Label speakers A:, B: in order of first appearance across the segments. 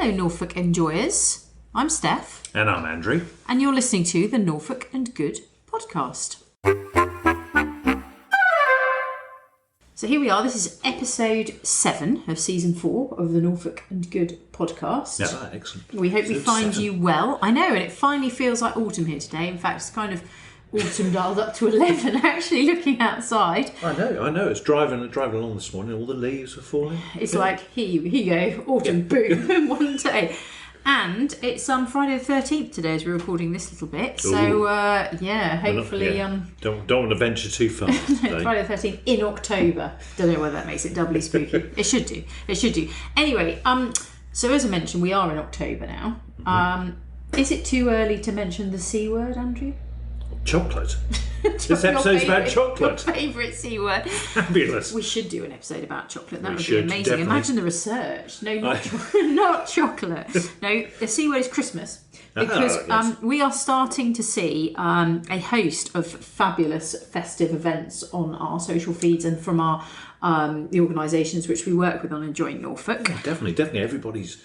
A: Hello, Norfolk enjoyers. I'm Steph.
B: And I'm Andrew.
A: And you're listening to the Norfolk and Good podcast. So here we are. This is episode 7 of season 4 of the Norfolk and Good podcast.
B: Yeah, excellent.
A: We hope we find you well. I know, and it finally feels like autumn here today. In fact, it's kind of autumn dialed up to 11 actually looking outside.
B: I know. It's driving along this morning. All the leaves are falling.
A: It's like, here you go, autumn, boom, in one day. And it's Friday the 13th today as we're recording this little bit. So, hopefully...
B: Don't want to venture too far today.
A: Friday the 13th in October. Don't know whether that makes it doubly spooky. It should do. Anyway, so as I mentioned, we are in October now. Is it too early to mention the C word, Andrew?
B: Chocolate. This episode's about chocolate.
A: Your favourite C word.
B: Fabulous.
A: We should do an episode about chocolate. That would be amazing.
B: Definitely.
A: Imagine the research. No, not chocolate. No, the C word is Christmas. Because
B: yes.
A: We are starting to see a host of fabulous festive events on our social feeds and from our the organisations which we work with on Enjoying Norfolk.
B: Yeah, definitely. Everybody's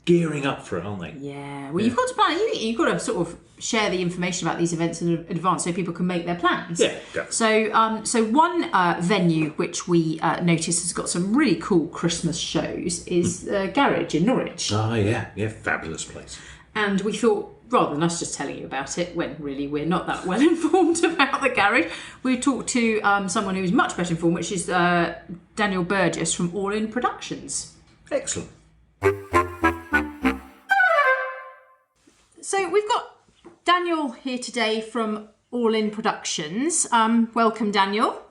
B: gearing up for it, aren't they?
A: Yeah. Well, you've got to plan. You've got to sort of share the information about these events in advance so people can make their plans.
B: Yeah. Definitely.
A: So one venue which we noticed has got some really cool Christmas shows is the Garage in Norwich.
B: Oh, yeah, fabulous place.
A: And we thought, rather than us just telling you about it, when really we're not that well informed about the Garage, we talked to someone who's much better informed, which is Daniel Burgess from All In Productions.
B: Excellent.
A: So we've got Daniel here today from All In Productions. Welcome, Daniel.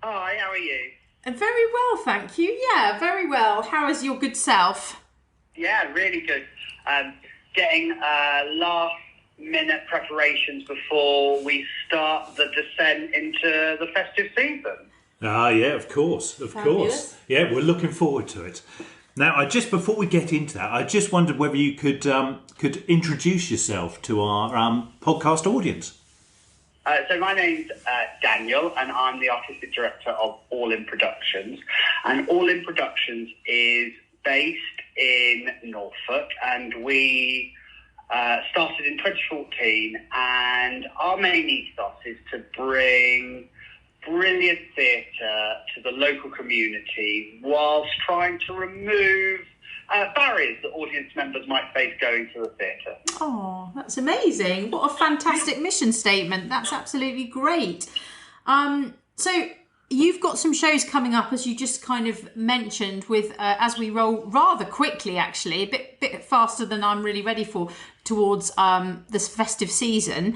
C: Hi, how are you?
A: Very well, thank you. Yeah, very well. How is your good self?
C: Yeah, really good. Getting last-minute preparations before we start the descent into the festive season.
B: Ah, yeah, of course.
A: Fabulous.
B: Yeah, we're looking forward to it. Now, before we get into that, I just wondered whether you could introduce yourself to our podcast audience.
C: So my name's Daniel, and I'm the artistic director of All In Productions. And All In Productions is based in Norfolk, and we started in 2014. And our main ethos is to bring brilliant theatre to the local community whilst trying to remove barriers that audience members might face going to the theatre.
A: Oh, that's amazing. What a fantastic mission statement. That's absolutely great. So you've got some shows coming up, as you just kind of mentioned, with as we roll rather quickly, actually, a bit faster than I'm really ready for, towards this festive season.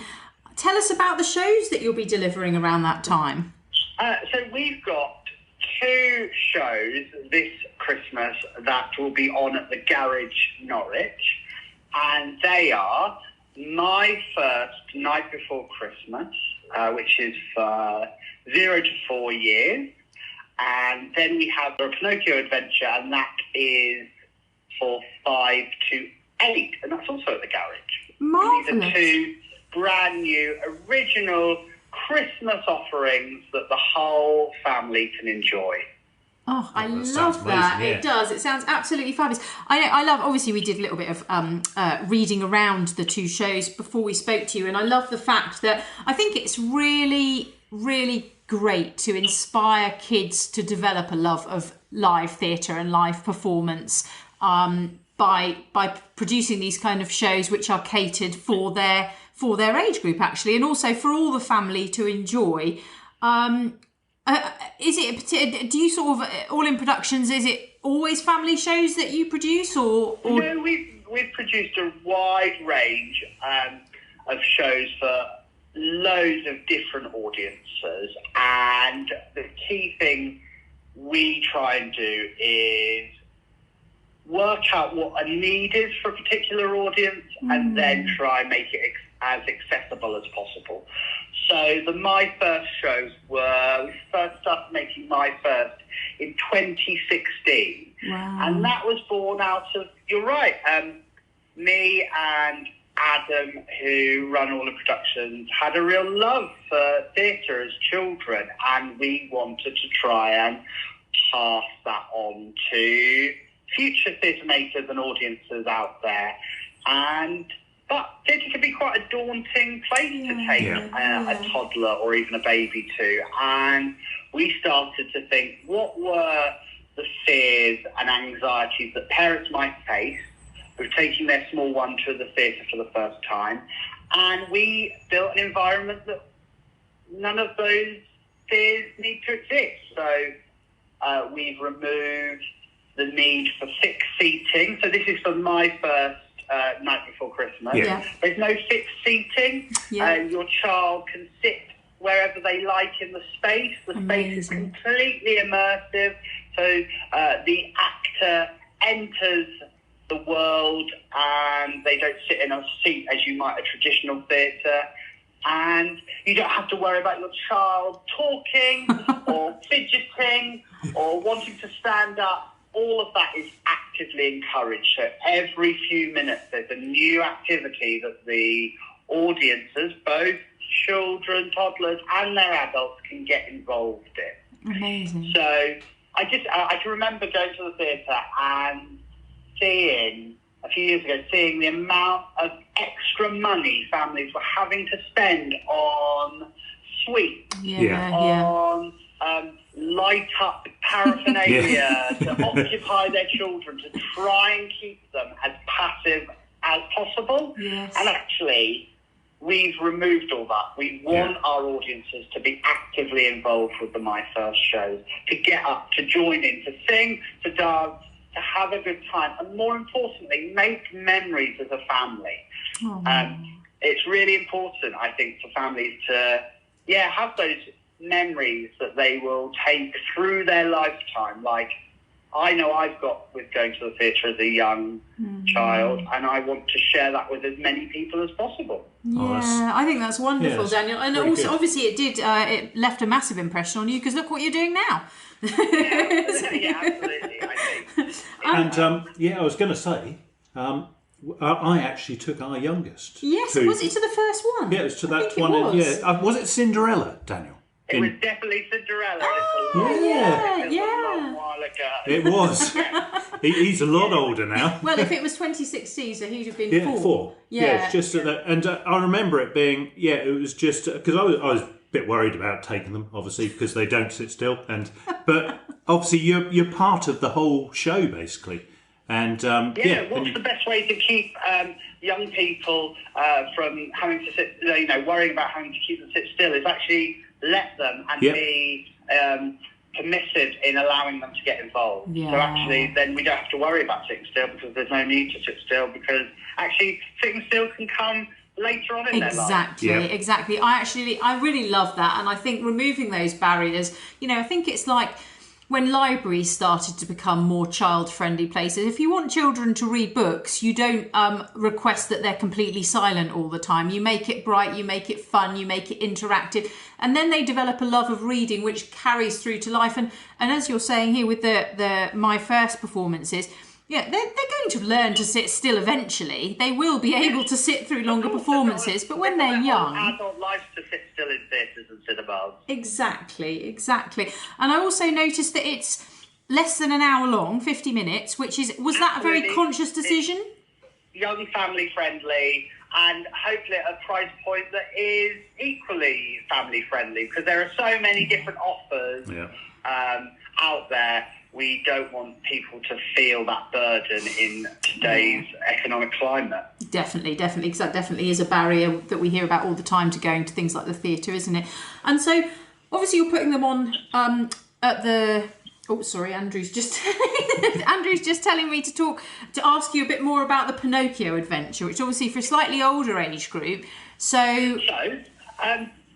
A: Tell us about the shows that you'll be delivering around that time.
C: So we've got 2 shows this Christmas that will be on at the Garage Norwich, and they are My First Night Before Christmas, which is for 0 to 4 years, and then we have the Pinocchio Adventure, and that is for 5 to 8, and that's also at the Garage.
A: Marvellous.
C: And these are 2 brand new, original Christmas offerings that the whole family can enjoy.
A: Oh, I
B: that
A: love that.
B: amazing, yeah.
A: It does. It sounds absolutely fabulous. I love, obviously we did a little bit of reading around the 2 shows before we spoke to you, and I love the fact that I think it's really, really great to inspire kids to develop a love of live theatre and live performance by producing these kind of shows which are catered for their age group, actually, and also for all the family to enjoy. Is it? Do you sort of All In Productions? Is it always family shows that you produce, or?
C: No, we've produced a wide range of shows for loads of different audiences, and the key thing we try and do is work out what a need is for a particular audience, and then try and make it as accessible as possible. So the My First shows we first started making My First in 2016.
A: Wow.
C: And that was born out of, you're right, me and Adam, who run All In Productions, had a real love for theatre as children, and we wanted to try and pass that on to future theatre makers and audiences out there. But theatre can be quite a daunting place to take a toddler or even a baby to. And we started to think, what were the fears and anxieties that parents might face with taking their small one to the theatre for the first time? And we built an environment that none of those fears need to exist. So we've removed the need for fixed seating. So this is for my first night before Christmas. There's no fixed seating. Your child can sit wherever they like in the space. The space is completely immersive. So the actor enters the world and they don't sit in a seat as you might a traditional theatre. And you don't have to worry about your child talking or fidgeting or wanting to stand up. All of that is actively encouraged. So every few minutes there's a new activity that the audiences, both children, toddlers and their adults, can get involved in.
A: Amazing.
C: So I can remember going to the theatre and seeing, a few years ago, seeing the amount of extra money families were having to spend on sweets, on light up paraphernalia to occupy their children, to try and keep them as passive as possible. And actually, we've removed all that. We want our audiences to be actively involved with the My First shows, to get up, to join in, to sing, to dance, to have a good time, and more importantly, make memories as a family. It's really important, I think, for families to have those memories that they will take through their lifetime. Like I know I've got with going to the theatre as a young child, and I want to share that with as many people as possible.
A: I think that's wonderful, Daniel. And also,
B: good.
A: obviously, it left a massive impression on you, because look what you're doing now.
C: Absolutely, I think.
B: And I was going to say, I actually took our youngest.
A: Yes, was it to the first one?
B: Yeah, it was to that one. Was it Cinderella, Daniel?
C: It was definitely Cinderella.
A: Yeah.
C: A long while ago.
B: It was. He's a lot older now.
A: Well, if it was 2016, so he'd have been 4.
B: Yeah, it's just that. And I remember it being, it was just, because I was a bit worried about taking them, obviously, because they don't sit still. But obviously you're part of the whole show, basically. And
C: what's the best way to keep young people from having to sit, worrying about having to keep them sit still, is actually let them and be permissive in allowing them to get involved. So actually then we don't have to worry about sitting still, because there's no need to sit still, because actually sitting still can come later on in their life.
A: Exactly. I really love that, and I think removing those barriers, I think it's like when libraries started to become more child-friendly places. If you want children to read books, you don't request that they're completely silent all the time. You make it bright, you make it fun, you make it interactive, and then they develop a love of reading, which carries through to life. And as you're saying here with the My First performances, they're going to learn to sit still eventually. They will be able to sit through longer performances, but when they're young...
C: adult life to sit still in theatres and cinemas.
A: Exactly. And I also noticed that it's less than an hour long, 50 minutes, was that a very conscious decision?
C: Young, family friendly, and hopefully at a price point that is equally family friendly, because there are so many different offers out there. We don't want people to feel that burden in today's economic climate. Definitely,
A: because that definitely is a barrier that we hear about all the time to going to things like the theatre, isn't it? And so, obviously, you're putting them on at the... Oh, sorry, Andrew's just telling me to ask you a bit more about the Pinocchio adventure, which obviously for a slightly older age group. So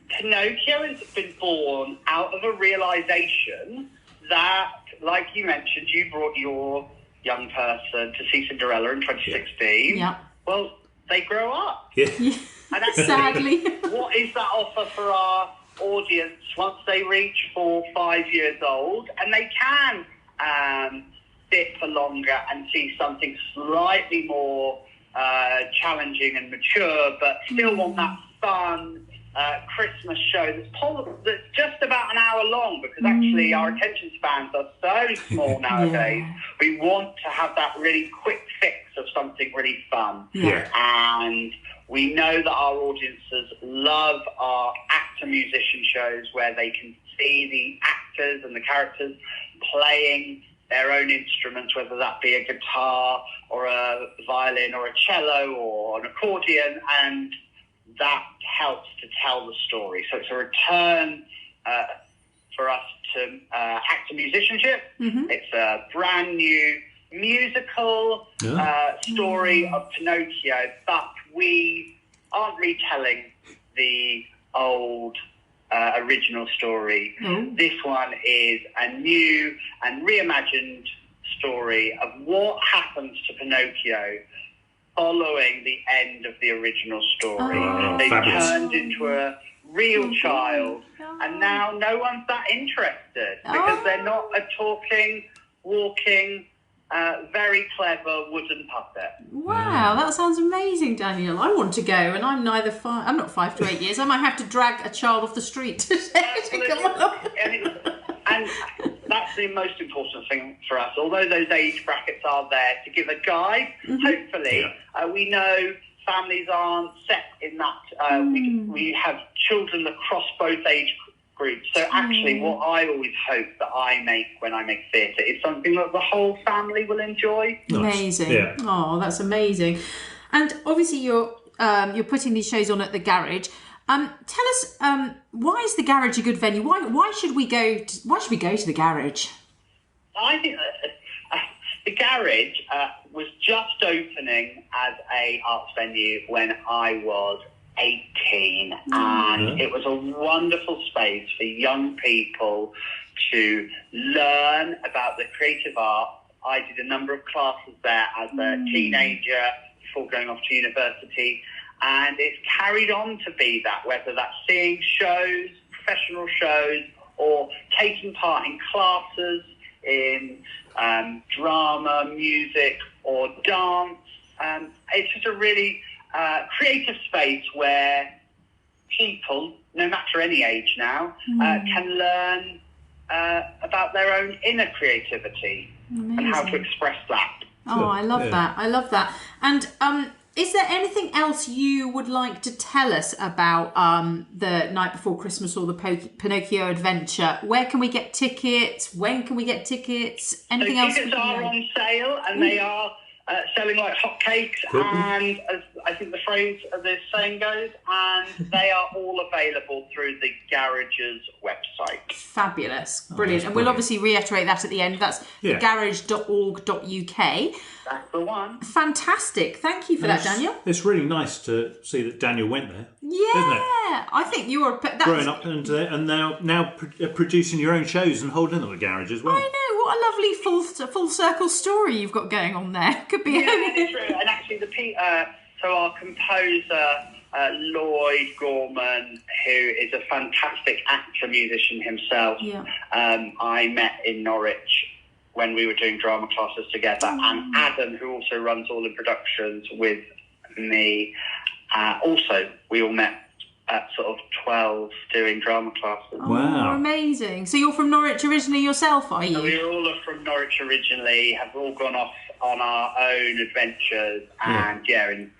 C: Pinocchio has been born out of a realisation that, like you mentioned, you brought your young person to see Cinderella in 2016.
A: Yeah.
C: Well, they grow up.
B: Yeah.
C: And actually,
A: sadly,
C: what is that offer for our audience once they reach 4 or 5 years old, and they can sit for longer and see something slightly more challenging and mature, but still want that fun, Christmas show that's just about an hour long, because actually our attention spans are so small nowadays. We want to have that really quick fix of something really fun. And we know that our audiences love our actor-musician shows where they can see the actors and the characters playing their own instruments, whether that be a guitar or a violin or a cello or an accordion, and that helps to tell the story. So it's a return for us to actor musicianship. It's a brand new musical story of Pinocchio, but we aren't retelling the old original story. This one is a new and reimagined story of what happens to Pinocchio following the end of the original story. They turned into a real child, and now no one's that interested because they're not a talking, walking, very clever wooden puppet.
A: Wow, that sounds amazing, Daniel. I want to go, and I'm not 5 to 8 years. I might have to drag a child off the street to come along.
C: And that's the most important thing for us. Although those age brackets are there to give a guide, hopefully we know families aren't set in that. We have children that cross both age groups. So actually what I always hope that I make when I make theatre is something that the whole family will enjoy.
A: Amazing. Yeah. Oh, that's amazing. And obviously you're putting these shows on at the Garage. Tell us, why is the Garage a good venue? Why should we go to the Garage?
C: I think the Garage was just opening as a arts venue when I was 18, and it was a wonderful space for young people to learn about the creative arts. I did a number of classes there as a teenager before going off to university, and it's carried on to be that, whether that's seeing shows, professional shows, or taking part in classes in drama, music, or dance. It's just a really creative space where people, no matter any age now, can learn about their own inner creativity. Amazing. And how to express that.
A: Oh, I love that. I love that. And is there anything else you would like to tell us about the Night Before Christmas or the Pinocchio adventure? Where can we get tickets? When can we get tickets? Anything else?
C: Tickets are on sale, and they are selling like hotcakes. And as I think the saying goes, and they are all available through the Garage's website.
A: Fabulous. Brilliant. And we'll obviously reiterate that at the end. That's garage.org.uk.
C: That's the one.
A: Fantastic. Thank you for that, Daniel.
B: It's really nice to see that Daniel went there.
A: Yeah.
B: Isn't it?
A: I think you're
B: growing up and now producing your own shows and holding them at Garage as well.
A: I know. What a lovely full circle story you've got going on there. Could be.
C: Yeah, it's true. And actually, so our composer Lloyd Gorman, who is a fantastic actor musician himself, I met in Norwich when we were doing drama classes together, and Adam, who also runs all the productions with me, also we all met at sort of 12 doing drama classes.
B: Wow.
A: Amazing. So you're from Norwich originally yourself, are you?
C: So we all are from Norwich originally, have all gone off on our own adventures, and in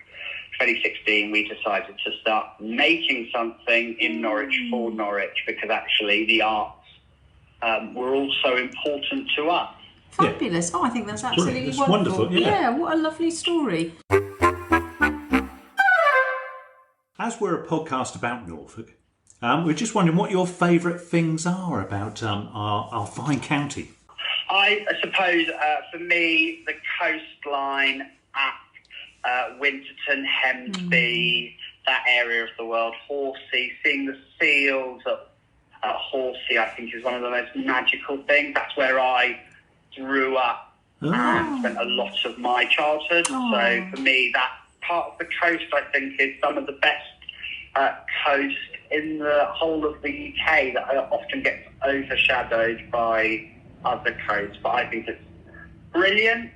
C: 2016 we decided to start making something in Norwich for Norwich, because actually the arts were also important to us.
A: Fabulous. Oh, I think that's absolutely
B: wonderful.
A: Yeah, what a lovely story.
B: As we're a podcast about Norfolk, we're just wondering what your favourite things are about our fine county.
C: I suppose for me, the coastline at Winterton, Hemsby, that area of the world, Horsey, seeing the seals at Horsey, I think is one of the most magical things. That's where I grew up and spent a lot of my childhood. So for me, that part of the coast, I think, is some of the best coast in the whole of the UK that often gets overshadowed by other coasts. But I think it's brilliant.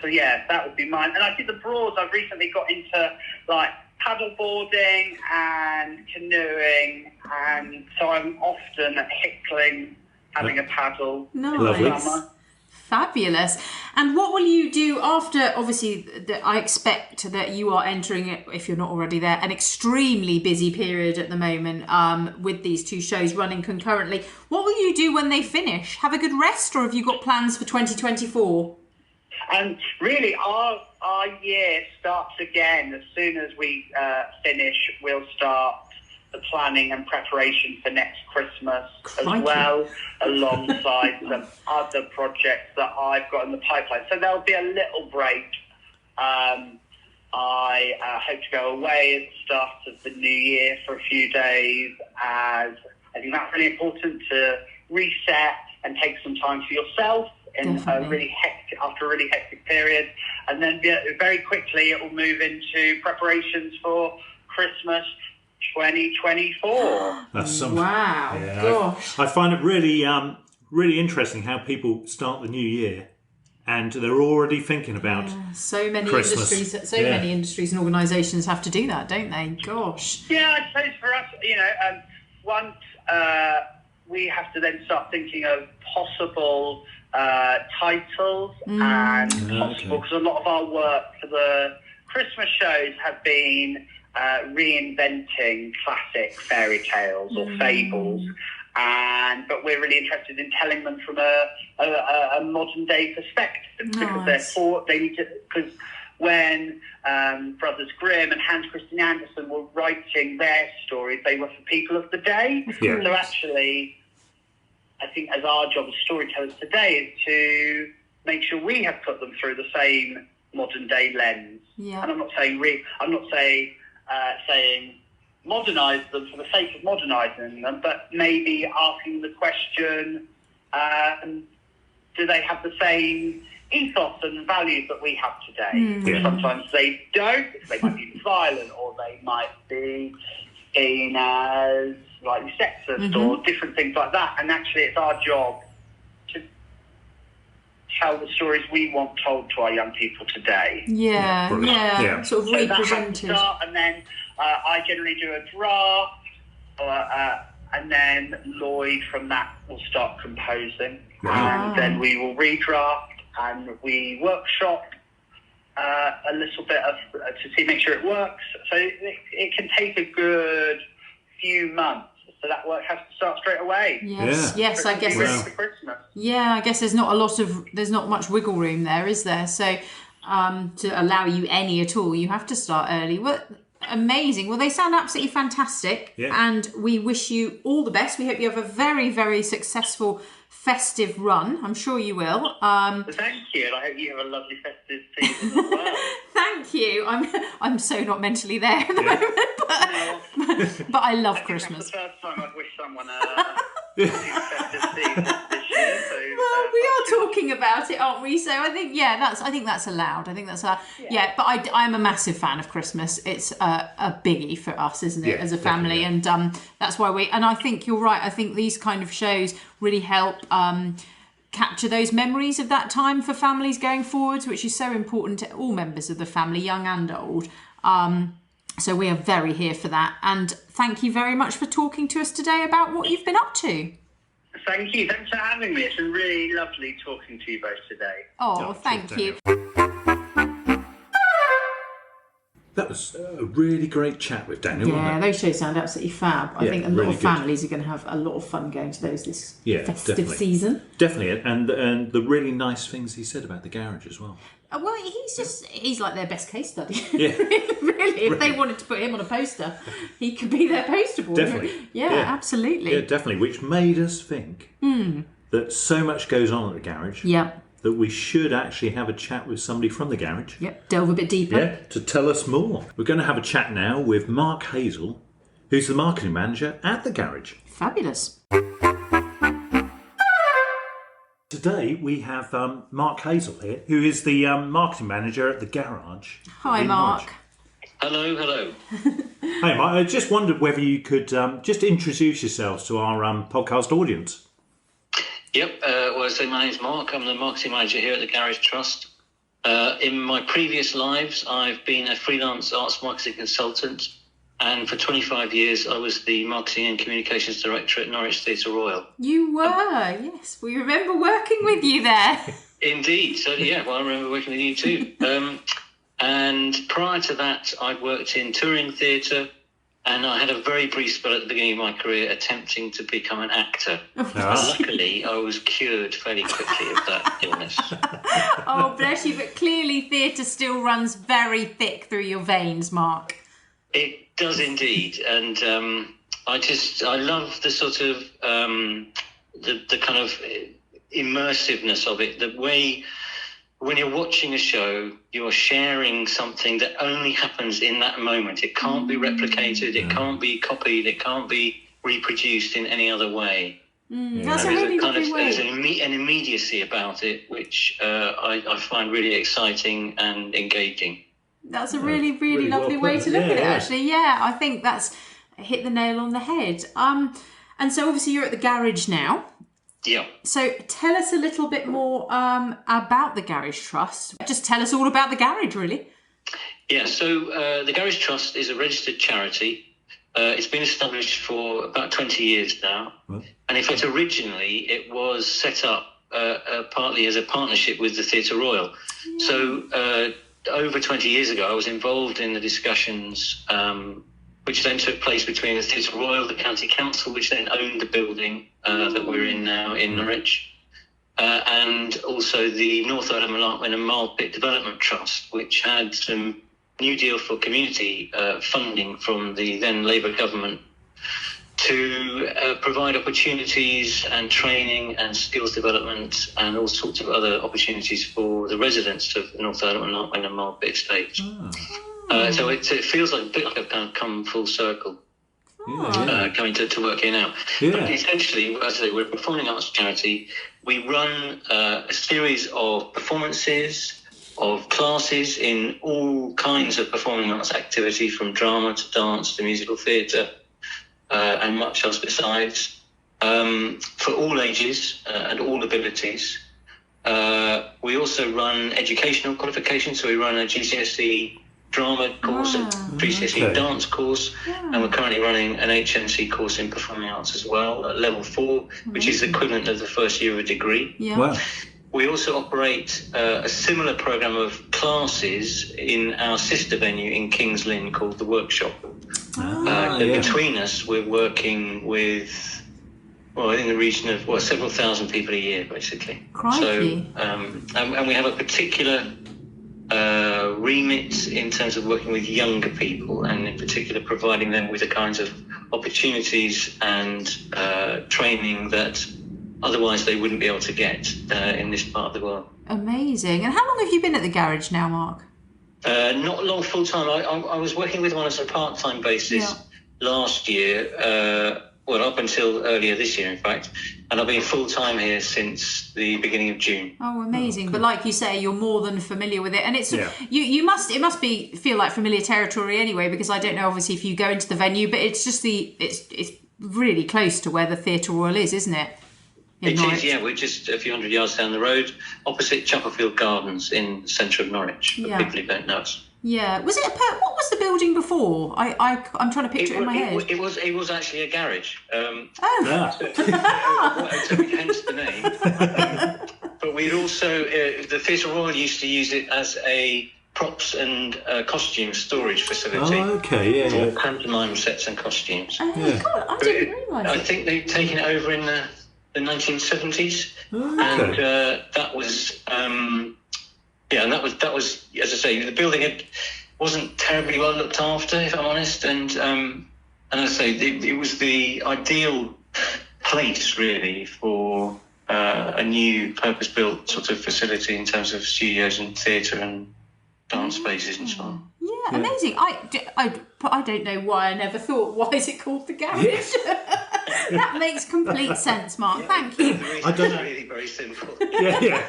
C: So yeah, that would be mine. And I think the Broads, I've recently got into like paddleboarding and canoeing, and so I'm often at Hickling having a paddle in the summer.
A: Fabulous. And what will you do after, obviously, I expect that you are entering, it, if you're not already there, an extremely busy period at the moment with these two shows running concurrently. What will you do when they finish? Have a good rest, or have you got plans for 2024?
C: Really, our year starts again. As soon as we finish, we'll start the planning and preparation for next Christmas as well, alongside some other projects that I've got in the pipeline. So there'll be a little break. I hope to go away at the start of the new year for a few days, as I think that's really important to reset and take some time for yourself after a really hectic period. And then very quickly it will move into preparations for Christmas 2024.
B: That's something.
A: Wow.
B: Yeah,
A: Gosh.
B: I find it really, really interesting how people start the new year and they're already thinking about
A: so many
B: Christmas.
A: industries. Many industries and organisations have to do that, don't they? Gosh.
C: Yeah, I suppose for us, once we have to then start thinking of possible titles and possible, because a lot of our work for the Christmas shows have been reinventing classic fairy tales or fables, but we're really interested in telling them from a modern day perspective, because they need to, because when Brothers Grimm and Hans Christian Andersen were writing their stories, they were for people of the day. So actually, I think as our job as storytellers today is to make sure we have put them through the same modern day lens. And I'm not saying saying modernise them for the sake of modernising them, but maybe asking the question, do they have the same ethos and values that we have today? Sometimes they don't. They might be violent, or they might be seen as slightly sexist or different things like that. And actually it's our job to tell the stories we want told to our young people today. Sort of represented. And then I generally do a draft, and then Lloyd from that will start composing. And then we will redraft and we workshop a little bit to make sure it works. So it can take a good few months. So that work has to start straight away.
A: Yes, I guess.
C: For Christmas.
A: Yeah, I guess there's not much wiggle room there, is there? So to allow you any at all, you have to start early. Well, amazing. Well, they sound absolutely fantastic, and we wish you all the best. We hope you have a very, very successful festive run. I'm sure you will.
C: Thank you, and I hope you have a lovely festive season as well.
A: Thank you. I'm so not mentally there at the moment, but I love Christmas.
C: That's the first time I've wished someone a festive season this year. So,
A: well, we are talking about it, aren't we? So I think that's allowed. I think that's allowed. Yeah, but I'm a massive fan of Christmas. It's a biggie for us, isn't it, as a family?
B: Definitely.
A: And that's why and I think you're right. I think these kind of shows really help capture those memories of that time for families going forwards, which is so important to all members of the family, young and old. So we are very here for that. And thank you very much for talking to us today about what you've been up to.
C: Thank you. Thanks for having me. It's been really lovely talking to you both today.
A: Oh, thank you.
B: That was a really great chat with Daniel.
A: Yeah, those shows sound absolutely fab. I think a lot
B: really
A: of families are going to have a lot of fun going to those this festive season.
B: Definitely, and the really nice things he said about the garage as well.
A: Well, he's like their best case study.
B: Yeah.
A: Really, if they wanted to put him on a poster, he could be their poster boy.
B: Definitely.
A: Yeah, absolutely.
B: Yeah, definitely, which made us think that so much goes on at the garage.
A: Yeah.
B: That we should actually have a chat with somebody from the garage.
A: Yep, delve a bit deeper.
B: Yeah, to tell us more. We're going to have a chat now with Mark Hazel, who's the marketing manager at the garage.
A: Fabulous.
B: Today we have Mark Hazel here, who is the marketing manager at the garage.
A: Hi, Mark.
B: Norwich.
D: Hello.
B: Hey, Mark, I just wondered whether you could just introduce yourselves to our podcast audience.
D: Yep, well, I say my name's Mark. I'm the marketing manager here at the Garage Trust. In my previous lives, I've been a freelance arts marketing consultant, and for 25 years, I was the marketing and communications director at Norwich Theatre Royal.
A: You were, yes. We remember working with you there.
D: Indeed. So, yeah, well, I remember working with you too. And prior to that, I'd worked in touring theatre, and I had a very brief spell at the beginning of my career attempting to become an actor. Luckily, I was cured fairly quickly of that illness.
A: Oh, bless you. But clearly theatre still runs very thick through your veins, Mark.
D: It does indeed. And I love the sort of, the kind of immersiveness of it, the way... When you're watching a show, you're sharing something that only happens in that moment. It can't be replicated, it can't be copied, it can't be reproduced in any other way.
A: That's a really lovely way.
D: There's an immediacy about it, which I find really exciting and engaging.
A: That's a really, really lovely way to look at it, actually. Yeah, I think that's hit the nail on the head. And so obviously you're at the garage now.
D: Yeah.
A: So tell us a little bit more about the Garage Trust. Just tell us all about the garage, really.
D: Yeah, so the Garage Trust is a registered charity. It's been established for about 20 years now. And in fact, originally it was set up partly as a partnership with the Theatre Royal. Yeah. So over 20 years ago, I was involved in the discussions which then took place between the Theatre Royal, the County Council, which then owned the building that we're in now in Norwich, and also the North Island and Mile Pit Development Trust, which had some New Deal for Community funding from the then Labour government to provide opportunities and training and skills development and all sorts of other opportunities for the residents of the North Island and Mile Pit estate. So it feels like a bit like I've kind of come full circle, coming to work here now. Yeah. But essentially, as I say, we're a performing arts charity. We run a series of performances, of classes in all kinds of performing arts activity, from drama to dance to musical theatre, and much else besides, for all ages and all abilities. We also run educational qualifications, so we run a GCSE drama course, a GCSE dance course, and we're currently running an HNC course in performing arts as well at level 4, which is the equivalent of the first year of a degree. Yeah. Wow. We also operate a similar programme of classes in our sister venue in King's Lynn called The Workshop. Between us, we're working with, in the region of, several thousand people a year, basically.
A: Crikey.
D: So, and we have a particular remit in terms of working with younger people, and in particular providing them with the kinds of opportunities and training that otherwise they wouldn't be able to get in this part of the world.
A: Amazing. And how long have you been at the garage now, Mark?
D: Not long full time. I was working with one on a part-time basis last year, up until earlier this year, in fact, and I've been full-time here since the beginning of June.
A: Oh, amazing. But like you say, you're more than familiar with it, and it's it must feel like familiar territory anyway, because I don't know obviously if you go into the venue, but it's just it's really close to where the Theatre Royal is, isn't it?
D: It is, yeah. We're just a few hundred yards down the road, opposite Chapelfield Gardens in the centre of Norwich, for people who don't know us.
A: Yeah. Was it what was the building before? I'm trying to picture it in my head.
D: It was actually a garage. Hence the name. But we'd also, the Theatre Royal used to use it as a props and costume storage facility.
B: Oh, okay,
D: for pantomime sets and costumes.
A: God, I didn't realise.
D: I think they'd taken it over in the 1970s, and that was and that was as I say, the building wasn't terribly well looked after, if I'm honest, and as I say, it was the ideal place really for a new purpose-built sort of facility in terms of studios and theatre and dance spaces and so on.
A: Yeah, amazing. I don't know why I never thought, why is it called the garage? Yes. That makes complete sense, Mark. Thank you.
D: I don't know. Really very simple.
B: Yeah.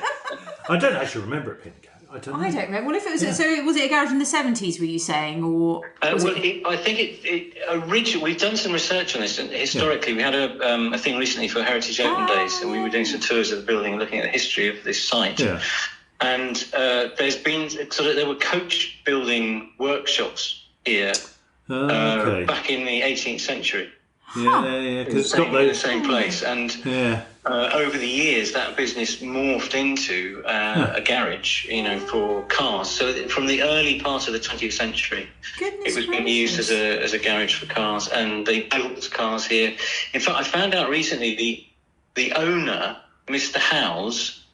B: I don't actually remember it being a garage. I don't know.
A: Well, if it was, so was it a garage in the 70s? Were you saying, or?
D: I think it originally. We've done some research on this, and historically, we had a thing recently for Heritage Open Days, and we were doing some tours of the building, looking at the history of this site. Yeah. And there's been there were coach building workshops here back in the 18th century.
B: Yeah, because it's got
D: In the
B: those.
D: same place. And over the years, that business morphed into a garage, for cars. So from the early part of the 20th century, it was being used as a garage for cars, and they built cars here. In fact, I found out recently the owner, Mr. Howes,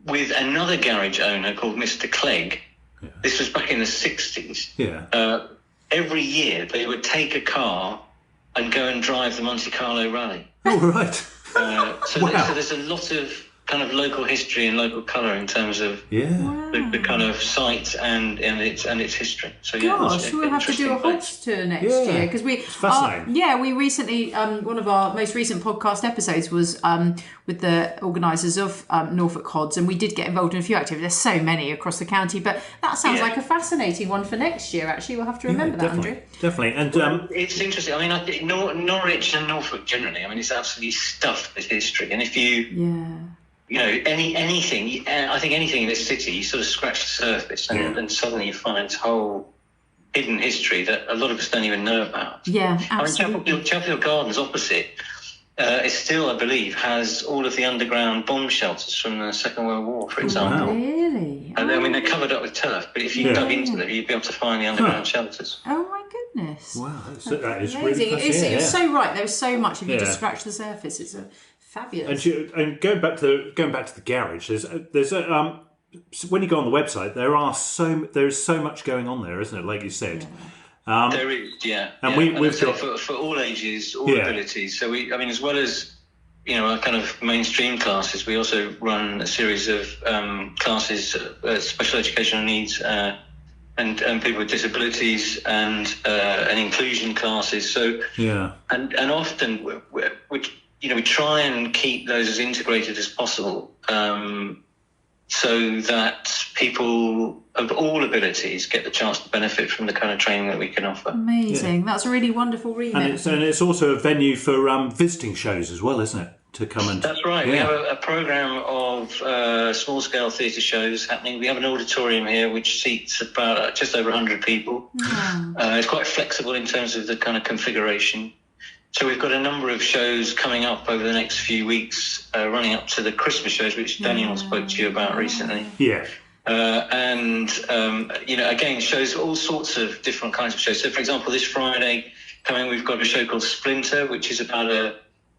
D: with another garage owner called Mr. Clegg. Yeah. This was back in the 60s. Yeah. Every year they would take a car and go and drive the Monte Carlo Rally.
B: Oh, right.
D: So there's a lot of kind of local history and local colour in terms of the kind of site and its history. So
A: gosh, we'll have to do a Hobbs tour next year because
B: it's fascinating.
A: We recently one of our most recent podcast episodes was with the organisers of Norfolk Hods, and we did get involved in a few activities. There's so many across the county, but that sounds like a fascinating one for next year. Actually, we'll have to remember that, Andrew.
B: Definitely, and
D: it's interesting. I mean, I think Norwich and Norfolk generally. I mean, it's absolutely stuffed with history, and if you anything. I think anything in this city, you sort of scratch the surface, and suddenly you find this whole hidden history that a lot of us don't even know about.
A: Yeah, absolutely.
D: I mean, Chapel Gardens opposite, it still, I believe, has all of the underground bomb shelters from the Second World War, for example.
A: Wow. Really?
D: And I mean, they're covered up with turf, but if you dug into them, you'd be able to find the underground shelters.
A: Oh my goodness!
B: Wow, that is
A: amazing.
B: Really
A: You're so right. There's so much. If you just scratch the surface, it's fabulous.
B: And going back to the garage, there's a when you go on the website, there's so much going on there, isn't it? Like you said.
D: There is, and we've got for all ages, all abilities. So as well as our kind of mainstream classes, we also run a series of classes, special educational needs, and people with disabilities, and inclusion classes. So and often we try and keep those as integrated as possible, so that people of all abilities get the chance to benefit from the kind of training that we can offer.
A: Amazing. That's a really wonderful remit.
B: And it's also a venue for visiting shows as well, isn't it? To come and...
D: That's right. We have a programme of small-scale theatre shows happening. We have an auditorium here which seats about just over 100 people. It's quite flexible in terms of the kind of configuration. So we've got a number of shows coming up over the next few weeks, running up to the Christmas shows, which Daniel spoke to you about recently.
B: Yeah.
D: Again, shows, all sorts of different kinds of shows. So, for example, this Friday coming, we've got a show called Splinter, which is about a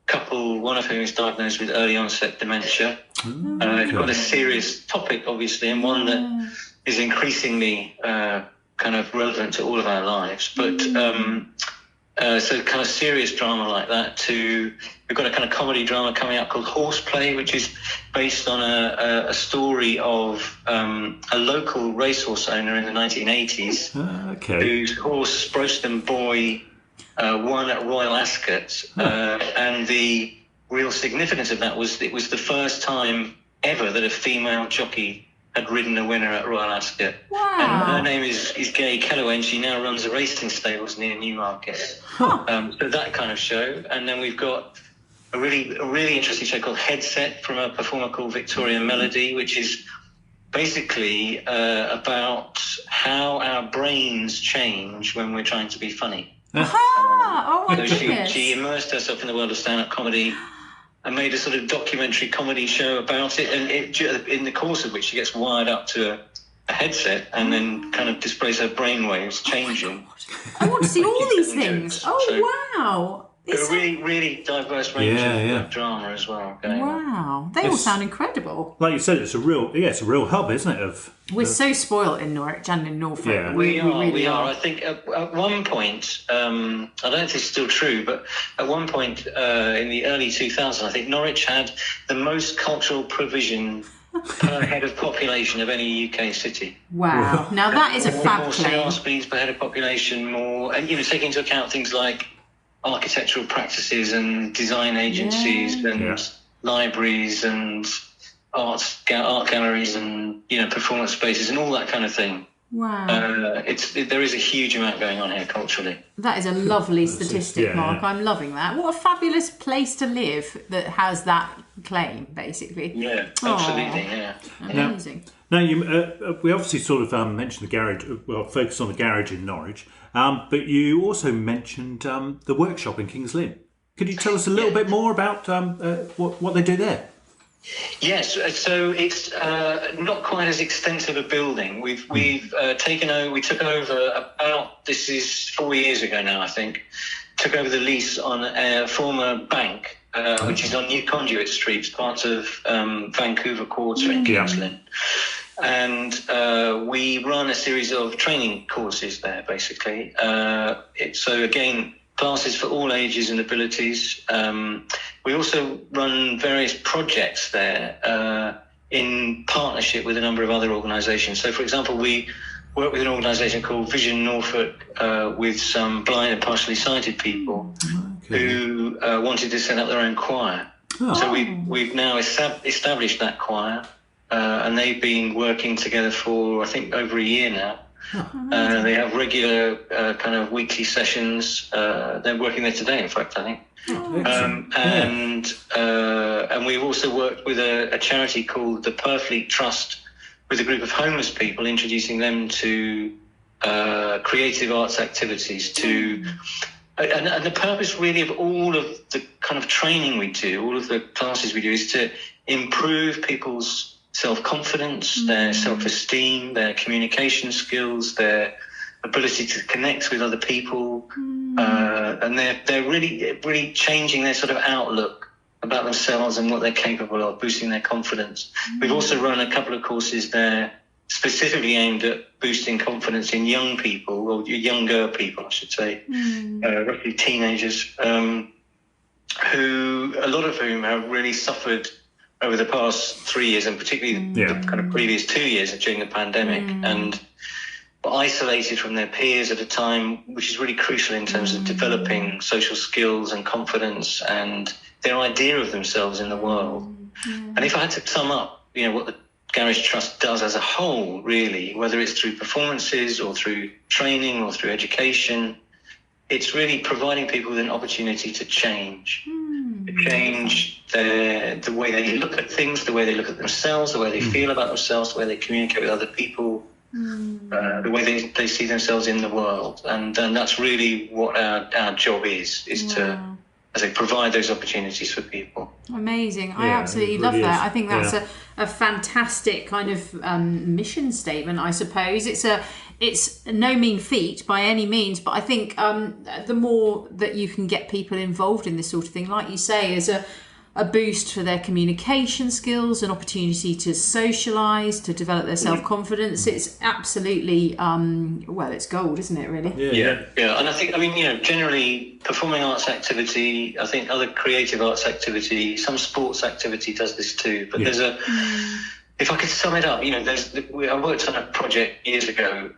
D: couple, one of whom is diagnosed with early onset dementia. It's got a serious topic, obviously, and one that is increasingly kind of relevant to all of our lives. But so kind of serious drama like that. We've got a kind of comedy drama coming up called Horseplay, which is based on a story of a local racehorse owner in the 1980s whose horse, Sproston Boy, won at Royal Ascot. And the real significance of that was it was the first time ever that a female jockey had ridden a winner at Royal Ascot.
A: Wow.
D: And her name is Gay Kellaway, and she now runs a racing stables near Newmarket. So that kind of show. And then we've got a really interesting show called Headset from a performer called Victoria Melody, which is basically about how our brains change when we're trying to be funny.
A: Oh my goodness.
D: She immersed herself in the world of stand-up comedy and made a sort of documentary comedy show about it, and in the course of which she gets wired up to a headset and then kind of displays her brainwaves changing.
A: I want to see all these things. Wow.
D: It's a really diverse range of drama as well.
A: Wow. They all sound incredible.
B: Like you said, it's a real hub, isn't it?
A: We're so spoiled in Norwich and in Norfolk.
B: Yeah.
D: We really are. I think at one point, I don't know if this is still true, but at one point in the early 2000s, I think Norwich had the most cultural provision per head of population of any UK city.
A: Wow. Now that is a fab
D: more
A: claim.
D: cinema screens per head of population, more, and taking into account things like architectural practices and design agencies and libraries and art galleries and performance spaces and all that kind of thing.
A: Wow.
D: There is a huge amount going on here culturally.
A: That is a lovely statistic,
B: yeah,
A: Mark.
B: yeah.
A: I'm loving that. What a fabulous place to live that has that claim, basically.
D: Yeah, absolutely. Yeah.
A: Amazing.
B: Now, we obviously sort of mentioned the garage, focused on the garage in Norwich, but you also mentioned the workshop in King's Lynn. Could you tell us a little bit more about what they do there?
D: Yes, so it's not quite as extensive a building. We took over this is 4 years ago now, I think. Took over the lease on a former bank, which is on New Conduit Street, part of Vancouver Quarter in King's Lynn. And we run a series of training courses there, basically. So again, classes for all ages and abilities. We also run various projects there in partnership with a number of other organisations. So, for example, we work with an organisation called Vision Norfolk with some blind and partially sighted people who wanted to set up their own choir. So we've now established that choir, and they've been working together for, I think, over a year now. They have regular kind of weekly sessions. They're working there today, in fact, I think. And we've also worked with a charity called the Purfleet Trust with a group of homeless people, introducing them to creative arts activities. And the purpose really of all of the kind of training we do, all of the classes we do, is to improve people's self-confidence, their self-esteem, their communication skills, their ability to connect with other people, and they're really changing their sort of outlook about themselves and what they're capable of, boosting their confidence. We've also run a couple of courses there specifically aimed at boosting confidence in young people, or younger people, I should say, roughly teenagers, who a lot of whom have really suffered over the past 3 years, and particularly the kind of previous 2 years during the pandemic, and were isolated from their peers at a time which is really crucial in terms of developing social skills and confidence and their idea of themselves in the world. And if I had to sum up, what the Garage Trust does as a whole, really, whether it's through performances or through training or through education, it's really providing people with an opportunity to change. The way they look at things, the way they look at themselves, the way they feel about themselves, the way they communicate with other people, the way they see themselves in the world. And that's really what our job is to, as I provide those opportunities for people.
A: Amazing. I absolutely love that. I think that's a fantastic kind of mission statement, I suppose. It's no mean feat by any means, but I think the more that you can get people involved in this sort of thing, like you say, is a boost for their communication skills, an opportunity to socialise, to develop their self-confidence. It's absolutely, it's gold, isn't it, really?
D: Yeah. And I think, generally performing arts activity, I think other creative arts activity, some sports activity does this too, but there's if I could sum it up, I worked on a project years ago,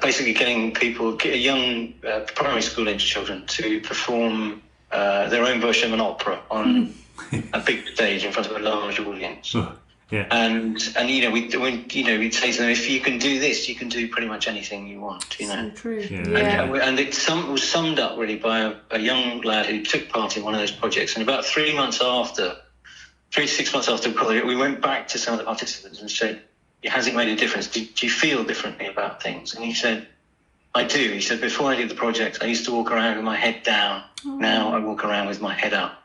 D: basically getting young primary school age children to perform their own version of an opera on a big stage in front of a large audience. And we'd say to them, if you can do this, you can do pretty much anything you want.
A: So true.
D: And it was summed up really by a young lad who took part in one of those projects. And about 3 to 6 months after the project, we went back to some of the participants and said, has it made a difference? Do you feel differently about things? And he said, I do. He said, before I did the project, I used to walk around with my head down. Now I walk around with my head up.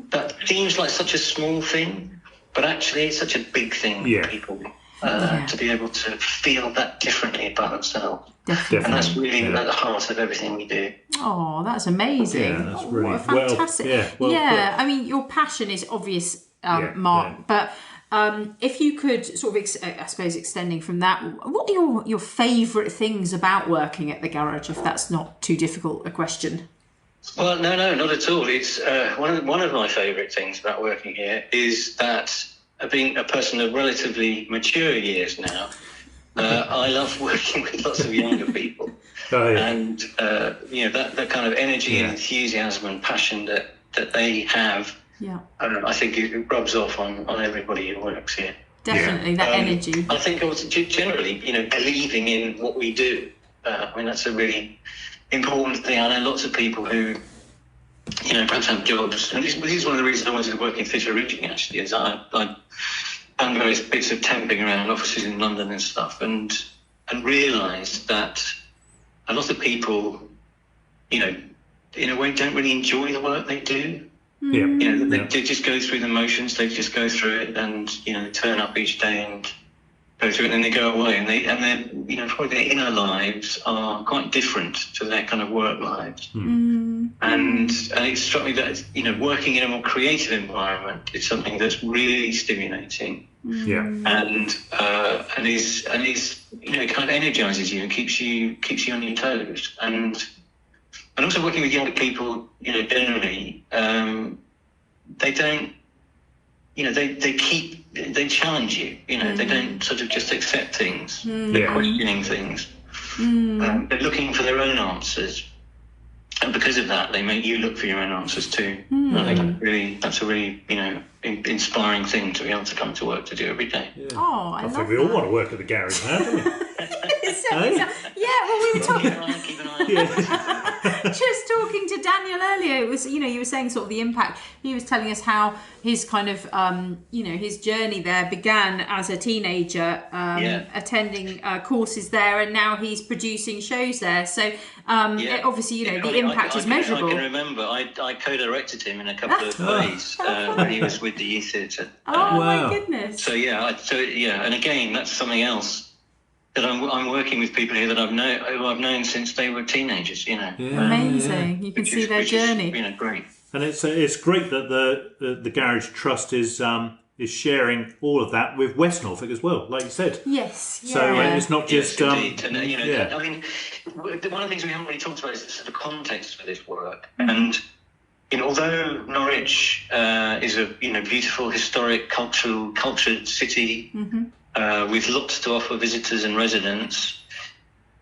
D: That seems like such a small thing, but actually it's such a big thing for people to be able to feel that differently about themselves.
A: Definitely.
D: And that's really at the heart of everything we do.
A: Oh, that's amazing.
B: Yeah, that's really
A: what a fantastic. I mean, your passion is obvious, Mark, but if you could sort of, I suppose, extending from that, what are your favourite things about working at the garage, if that's not too difficult a question?
D: Well, no, not at all. It's one of my favourite things about working here is that being a person of relatively mature years now, I love working with lots of younger people. And, that kind of energy and enthusiasm and passion that they have, I think it rubs off on everybody who works here.
A: definitely that energy.
D: I think also generally, believing in what we do. I mean, that's a really important thing. I know lots of people who, perhaps have jobs, and this is one of the reasons I wanted to work in theatre originally. Actually, is I done various bits of temping around offices in London and stuff, and realised that a lot of people, in a way, don't really enjoy the work they do. They just go through the motions. They just go through it, and they turn up each day and go through it, and then they go away, and their probably their inner lives are quite different to their kind of work lives. And it struck me that working in a more creative environment is something that's really stimulating. And is kind of energizes you and keeps you on your toes. And also working with younger people, generally, they don't, they challenge you, they don't sort of just accept things. They're questioning things. They're looking for their own answers. And because of that, they make you look for your own answers too. I think that's a really, inspiring thing to be able to come to work to do every day.
A: Oh, I love
B: think we all want to work at the garage now, don't we?
A: Well, we were talking.
D: Keep an eye on
A: Just talking to Daniel earlier, it was, you were saying sort of the impact. He was telling us how his kind of, his journey there began as a teenager, attending courses there, and now he's producing shows there. So obviously, the impact is measurable.
D: I can remember I co-directed him in a couple of plays when he was with the Youth Theatre.
A: Oh my goodness!
D: So and again, that's something else. That I'm working with people here that who I've known since they were teenagers.
A: Amazing. You can see their journey.
D: Great.
B: And it's great that the Garage Trust is sharing all of that with West Norfolk as well, like you said.
A: Yes.
B: So it's not just.
D: Yes, indeed. And I mean, one of the things we haven't really talked about is the sort of context for this work. And although Norwich is a beautiful, historic, cultured city. With lots to offer visitors and residents.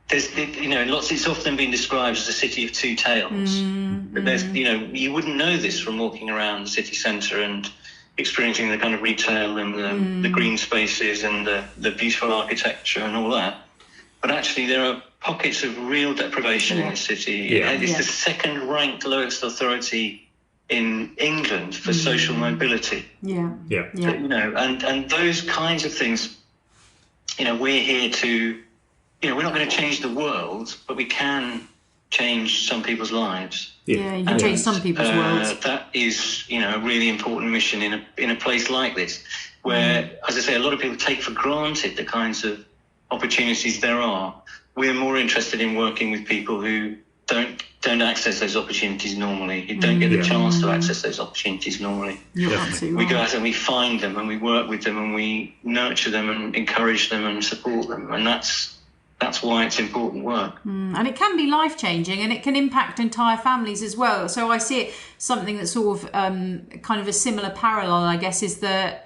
D: It's often been described as a city of two tales. But there's, you wouldn't know this from walking around the city centre and experiencing the kind of retail and the green spaces and the beautiful architecture and all that. But actually, there are pockets of real deprivation in the city. It's the second-ranked lowest authority in England for social mobility. And those kinds of things. We're here to, we're not going to change the world, but we can change some people's lives.
A: You can change some people's worlds.
D: That is, a really important mission in a place like this, where, as I say, a lot of people take for granted the kinds of opportunities there are. We're more interested in working with people who don't access those opportunities normally. You don't get the chance to access those opportunities normally.
A: You're absolutely
D: right. We go out and we find them and we work with them and we nurture them and encourage them and support them. And that's why it's important work.
A: And it can be life-changing, and it can impact entire families as well. So I see it, something that's sort of kind of a similar parallel, I guess, is the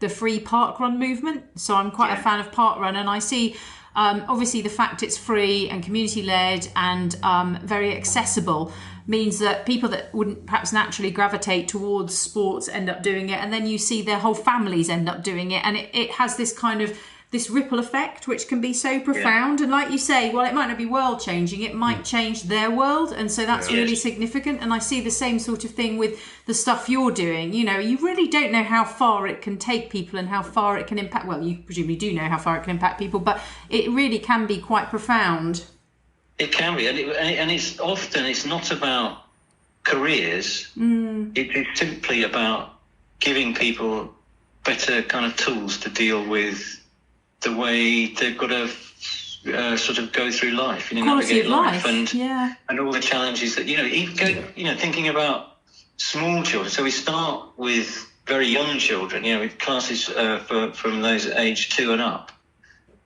A: free parkrun movement. So I'm quite a fan of parkrun, and I see obviously the fact it's free and community-led and very accessible means that people that wouldn't perhaps naturally gravitate towards sports end up doing it, and then you see their whole families end up doing it, and it has this kind of this ripple effect which can be so profound. And like you say, well, it might not be world changing, it might change their world, and so that's really significant. And I see the same sort of thing with the stuff you're doing. You really don't know how far it can take people and how far it can impact. Well, you presumably do know how far it can impact people, but it really can be quite profound.
D: It can be, and it's not about careers. It's simply about giving people better kind of tools to deal with the way they've got to sort of go through life, navigate life and all the challenges that thinking about small children. So we start with very young children, with classes from those age 2 and up,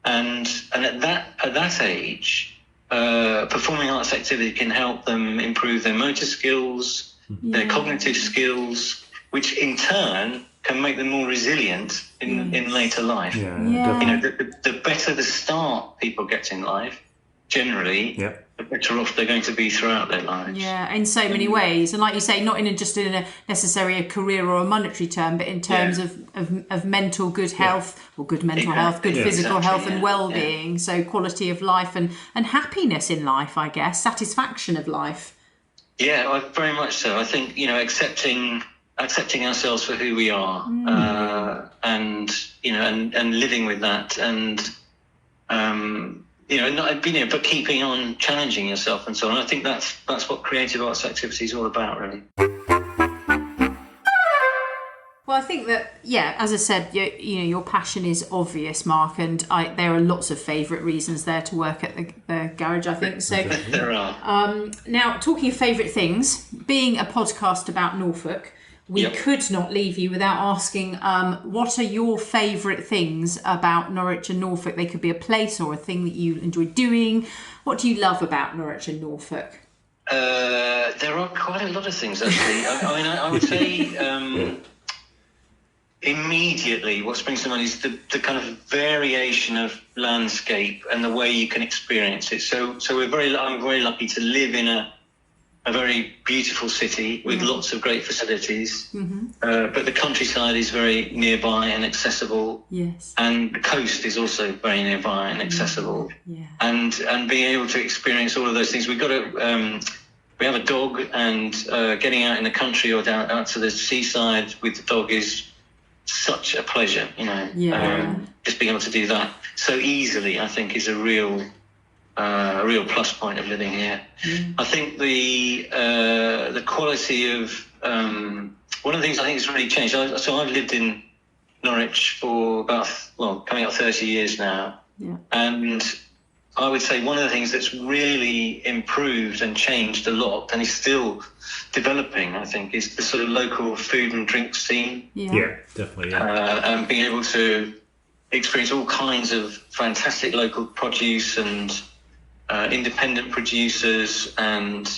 D: and at that age, performing arts activity can help them improve their motor skills, their cognitive skills, which in turn can make them more resilient in later life. The better the start people get in life, generally, the better off they're going to be throughout their lives.
A: Yeah, in so many ways. And like you say, not just in a necessarily a career or a monetary term, but in terms of mental good health, or good mental health, good physical health and well-being. So quality of life and happiness in life, I guess, satisfaction of life.
D: Yeah, very much so. I think, accepting ourselves for who we are, and living with that, and but keeping on challenging yourself and so on. I think that's what creative arts activity is all about, really.
A: Well, I think that, as I said, your passion is obvious, Mark, and there are lots of favourite reasons there to work at the garage, I think. So
D: there are.
A: Now, talking of favourite things, being a podcast about Norfolk, we could not leave you without asking, what are your favourite things about Norwich and Norfolk? They could be a place or a thing that you enjoy doing. What do you love about Norwich and Norfolk?
D: There are quite a lot of things, actually. I would say immediately what springs to mind is the kind of variation of landscape and the way you can experience it. So I'm very lucky to live in a very beautiful city with lots of great facilities, but the countryside is very nearby and accessible.
A: Yes,
D: and the coast is also very nearby and accessible.
A: Yeah.
D: And being able to experience all of those things, we have a dog, and getting out in the country or down out to the seaside with the dog is such a pleasure. Just being able to do that so easily, I think, is a real plus point of living here. I think the quality of one of the things I think has really changed. So I've lived in Norwich for coming up 30 years now, and I would say one of the things that's really improved and changed a lot, and is still developing, I think, is the sort of local food and drink scene.
B: Yeah, definitely.
D: And being able to experience all kinds of fantastic local produce and independent producers, and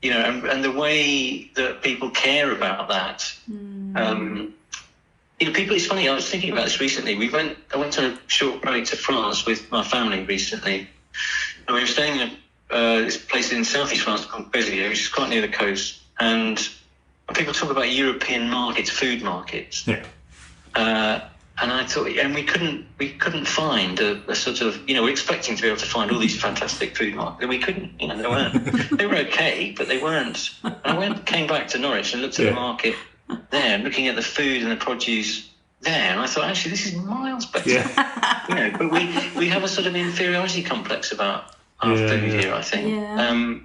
D: the way that people care about that. People. It's funny. I was thinking about this recently. I went on a short break to France with my family recently, and we were staying in this place in southeast France called Béziers, which is quite near the coast. And people talk about European markets, food markets.
B: Yeah.
D: And I thought, and we couldn't find a sort of, we're expecting to be able to find all these fantastic food markets, and we couldn't. They weren't. They were okay, but they weren't. And I came back to Norwich and looked at the market there, looking at the food and the produce there, and I thought, actually, this is miles better.
B: Yeah.
D: But we have a sort of inferiority complex about our food here, I think.
A: Yeah.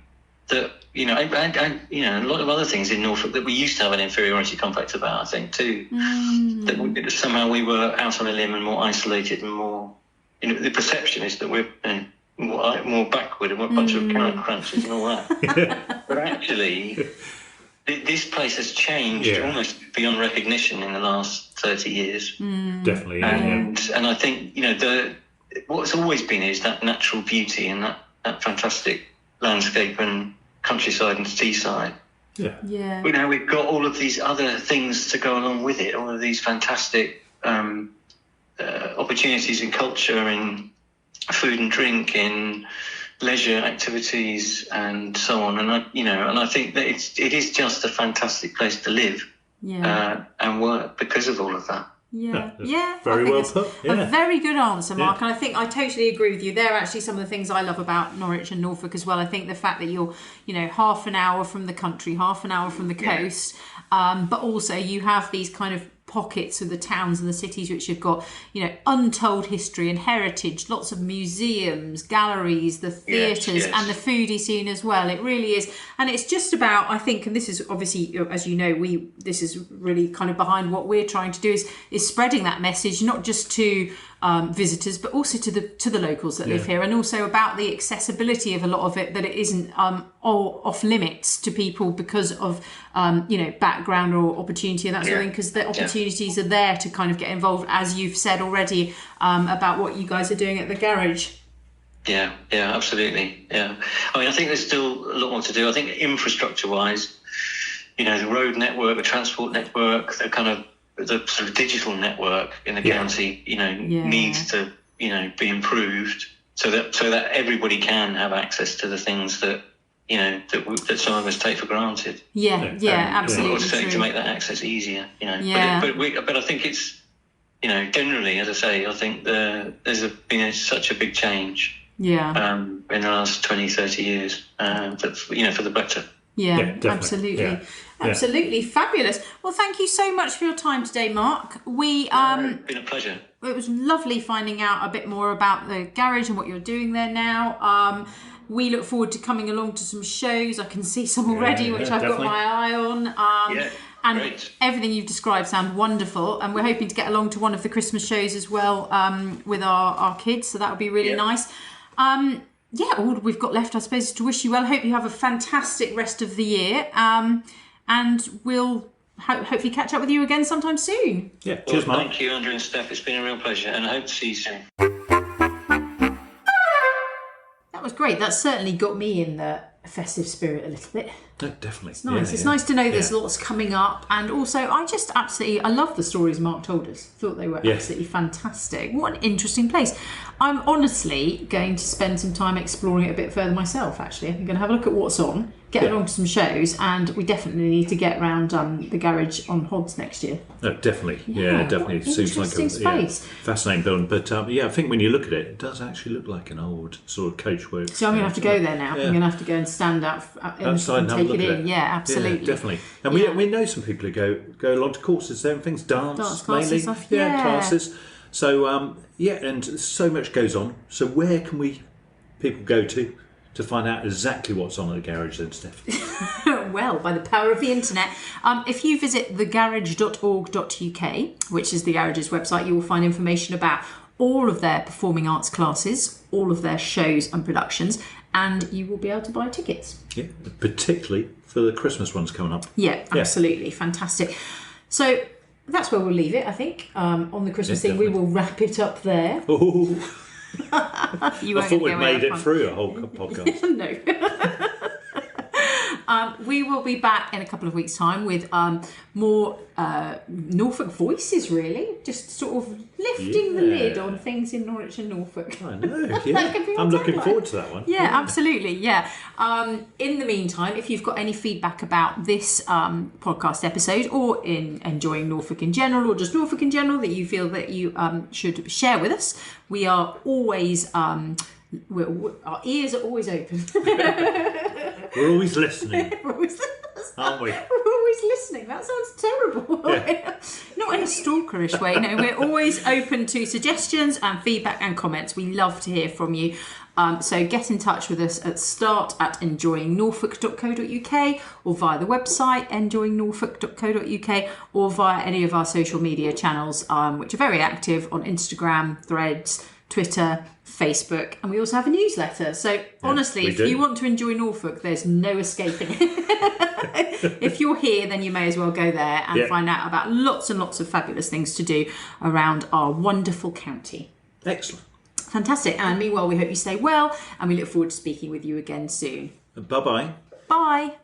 D: That and a lot of other things in Norfolk that we used to have an inferiority complex about, I think, too. That somehow we were out on a limb and more isolated and more. The perception is that we're more backward and we're a bunch of carrot crunchers and all that. But actually, this place has changed almost beyond recognition in the last 30 years.
B: Definitely.
D: And I think what's always been is that natural beauty and that fantastic landscape and countryside and seaside.
A: Yeah.
D: But now we've got all of these other things to go along with it, all of these fantastic opportunities in culture, in food and drink, in leisure activities and so on. And I think that it is just a fantastic place to live and work because of all of that.
B: Very well put.
A: A very good answer, Mark. And I think I totally agree with you. They're actually some of the things I love about Norwich and Norfolk as well. I think the fact that you're, half an hour from the country, half an hour from the coast, but also you have these kind of pockets of the towns and the cities which have got, untold history and heritage, lots of museums, galleries, the theatres and the foodie scene as well. It really is. And it's just about, I think, and this is obviously, as you know, this is really kind of behind what we're trying to do is spreading that message, not just to visitors, but also to the locals that live here, and also about the accessibility of a lot of it, that it isn't all off limits to people because of background or opportunity and that sort of thing, because the opportunities are there to kind of get involved, as you've said already, about what you guys are doing at the garage.
D: Yeah, absolutely. Yeah, I think there's still a lot more to do. I think infrastructure wise, the road network, the transport network, the sort of digital network in the county, needs to, be improved so that everybody can have access to the things that that some of us take for granted.
A: Absolutely.
D: Or to make that access easier,
A: Yeah.
D: But I think it's, generally, as I say, I think there's been such a big change.
A: Yeah.
D: In the last 20, 30 years, for the better.
A: Yeah, absolutely.
B: Yeah.
A: Absolutely fabulous. Well, thank you so much for your time today, Mark.
D: It's been a pleasure.
A: It was lovely finding out a bit more about the garage and what you're doing there now. We look forward to coming along to some shows. I can see some already, which I've
B: definitely
A: got my eye on. And
D: great.
A: Everything you've described sounds wonderful. And we're hoping to get along to one of the Christmas shows as well with our kids. So that would be really nice. All we've got left, I suppose, is to wish you well. Hope you have a fantastic rest of the year. And we'll hopefully catch up with you again sometime soon.
B: Yeah, cheers, Mark.
D: Thank you, Andrew and Steph. It's been a real pleasure, and I hope to see you soon.
A: That was great. That certainly got me in the festive spirit a little bit.
B: No, definitely.
A: It's nice. It's nice to know there's lots coming up. And also, I love the stories Mark told us. Thought they were absolutely fantastic. What an interesting place. I'm honestly going to spend some time exploring it a bit further myself, actually. I'm going to have a look at what's on, get along to some shows, and we definitely need to get round the garage on Hods next year.
B: No, definitely. Yeah, definitely. Seems like a
A: space.
B: Fascinating building. But I think when you look at it, it does actually look like an old sort of coachworks.
A: So I'm going to have to go there now.
B: Yeah.
A: I'm going to have to go and stand out
B: outside
A: and take it in. Yeah, absolutely.
B: Yeah, definitely. And we know some people who go along to courses there and things, dance
A: classes
B: mainly.
A: stuff.
B: Classes. So and so much goes on. So where can people go to find out exactly what's on at the garage then, Steph?
A: Well, by the power of the internet, if you visit thegarage.org.uk, which is the garage's website, you will find information about all of their performing arts classes, all of their shows and productions, and you will be able to buy tickets.
B: Yeah, particularly for the Christmas ones coming up.
A: Yeah, absolutely. Fantastic. So that's where we'll leave it, I think. On the Christmas thing, we will wrap it up there.
B: Oh,
A: I
B: thought we'd made it through a whole podcast.
A: No. We will be back in a couple of weeks' time with more Norfolk voices, really. Just sort of lifting the lid on things in Norwich and Norfolk.
B: I know, yeah. I'm looking forward to that one.
A: Yeah, absolutely, yeah. In the meantime, if you've got any feedback about this podcast episode or in enjoying Norfolk in general or just Norfolk in general that you feel that you should share with us, we are always... our ears are always open.
B: We're always listening. Aren't we?
A: We're always listening. That sounds terrible. Yeah. Not in a stalkerish way. No, we're always open to suggestions and feedback and comments. We love to hear from you. So get in touch with us at start@enjoyingnorfolk.co.uk or via the website enjoyingnorfolk.co.uk or via any of our social media channels, which are very active on Instagram, Threads, Twitter, Facebook, and we also have a newsletter. So honestly, if you want to enjoy Norfolk, there's no escaping it. If you're here, then you may as well go there and find out about lots and lots of fabulous things to do around our wonderful county.
B: Excellent.
A: Fantastic. And meanwhile, we hope you stay well, and we look forward to speaking with you again soon.
B: Bye-bye.
A: Bye.